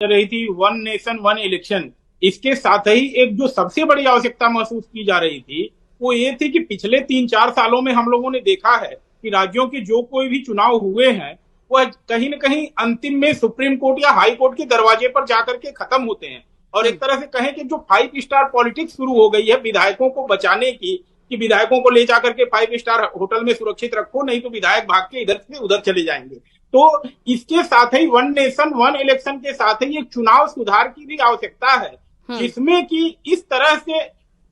रही थी one nation one election. इसके साथ ही एक जो सबसे बड़ी आवश्यकता महसूस की जा रही थी वो ये थी कि पिछले 3-4 सालों में हम लोगों ने देखा है कि राज्यों के जो कोई भी चुनाव हुए हैं वह कहीं ना कहीं अंतिम में सुप्रीम कोर्ट या हाई कोर्ट के दरवाजे पर जाकर के खत्म होते हैं। और एक तरह से कहें कि जो 5 स्टार पॉलिटिक्स शुरू हो गई है विधायकों को बचाने की, कि विधायकों को ले जाकर के 5 स्टार होटल में सुरक्षित रखो, नहीं तो विधायक भाग के इधर से उधर चले जाएंगे। तो इसके साथ ही वन नेशन वन इलेक्शन के साथ ही एक चुनाव सुधार की भी आवश्यकता है, जिसमें कि इस तरह से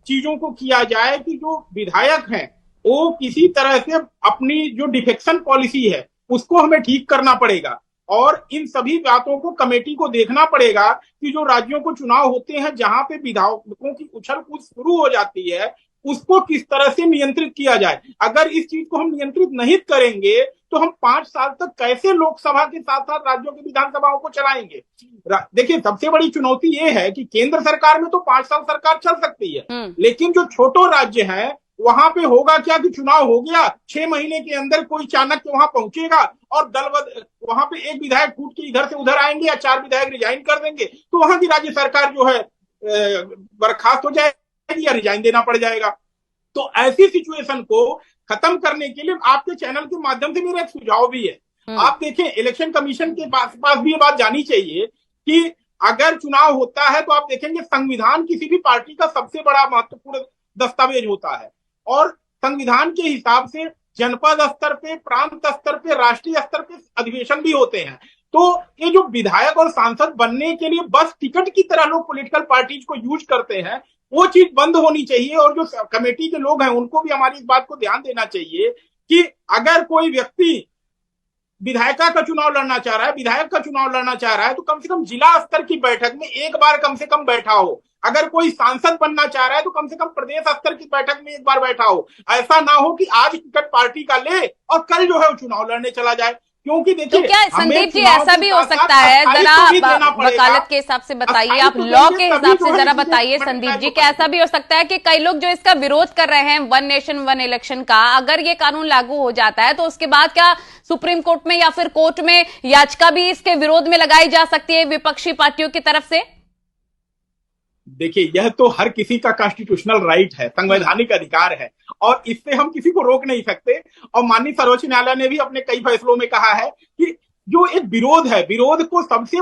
चीजों को किया जाए कि जो विधायक हैं वो किसी तरह से अपनी जो डिफेक्शन पॉलिसी है उसको हमें ठीक करना पड़ेगा। और इन सभी बातों को कमेटी को देखना पड़ेगा कि जो राज्यों को चुनाव होते हैं जहां पे विधायकों की उछल कूद शुरू हो जाती है उसको किस तरह से नियंत्रित किया जाए। अगर इस चीज को हम नियंत्रित नहीं करेंगे तो हम 5 साल तक कैसे लोकसभा के साथ साथ राज्यों की विधानसभाओं को चलाएंगे। देखिए, सबसे बड़ी चुनौती ये है कि केंद्र सरकार में तो 5 साल सरकार चल सकती है, लेकिन जो छोटे राज्य हैं वहां पे होगा क्या कि चुनाव हो गया 6 महीने के अंदर कोई चाणक्य वहां पहुंचेगा और वहां पे एक विधायक फूट के इधर से उधर आएंगे या 4 विधायक रिजाइन कर देंगे तो वहां की राज्य सरकार जो है बर्खास्त हो जाएगी या रिजाइन देना पड़ जाएगा। तो ऐसी सिचुएशन को खत्म करने के लिए आपके चैनल के माध्यम से मेरा एक सुझाव भी है। आप देखें, इलेक्शन कमीशन के पास भी ये बात जानी चाहिए कि अगर चुनाव होता है तो आप देखेंगे संविधान किसी भी पार्टी का सबसे बड़ा महत्वपूर्ण दस्तावेज होता है और संविधान के हिसाब से जनपद स्तर पे, प्रांत स्तर पे, राष्ट्रीय स्तर पे अधिवेशन भी होते हैं। तो ये जो विधायक और सांसद बनने के लिए बस टिकट की तरह लोग पॉलिटिकल पार्टीज को यूज करते हैं वो चीज बंद होनी चाहिए। और जो कमेटी के लोग हैं उनको भी हमारी इस बात को ध्यान देना चाहिए कि अगर कोई व्यक्ति विधायिका का चुनाव लड़ना चाह रहा है, विधायक का चुनाव लड़ना चाह रहा है तो कम से कम जिला स्तर की बैठक में एक बार कम से कम बैठा हो। अगर कोई सांसद बनना चाह रहा है तो कम से कम प्रदेश स्तर की बैठक में एक बार बैठा हो। ऐसा ना हो कि आज टिकट पार्टी का ले और कल जो है वो चुनाव लड़ने चला जाए। क्योंकि देखिए, तो क्या संदीप जी ऐसा भी हो सकता है, जरा वकालत के हिसाब से बताइए, आप लॉ के हिसाब से जरा बताइए संदीप जी, क्या ऐसा भी हो सकता है कि कई लोग जो इसका विरोध कर रहे हैं वन नेशन वन इलेक्शन का, अगर ये कानून लागू हो जाता है तो उसके बाद क्या सुप्रीम कोर्ट में या फिर कोर्ट में याचिका भी इसके विरोध में लगाई जा सकती है विपक्षी पार्टियों की तरफ से? देखिए, यह तो हर किसी का कॉन्स्टिट्यूशनल राइट है, संवैधानिक अधिकार है और इससे हम किसी को रोक नहीं सकते। और माननीय सर्वोच्च न्यायालय ने भी अपने कई फैसलों में कहा है कि जो एक विरोध है, विरोध को सबसे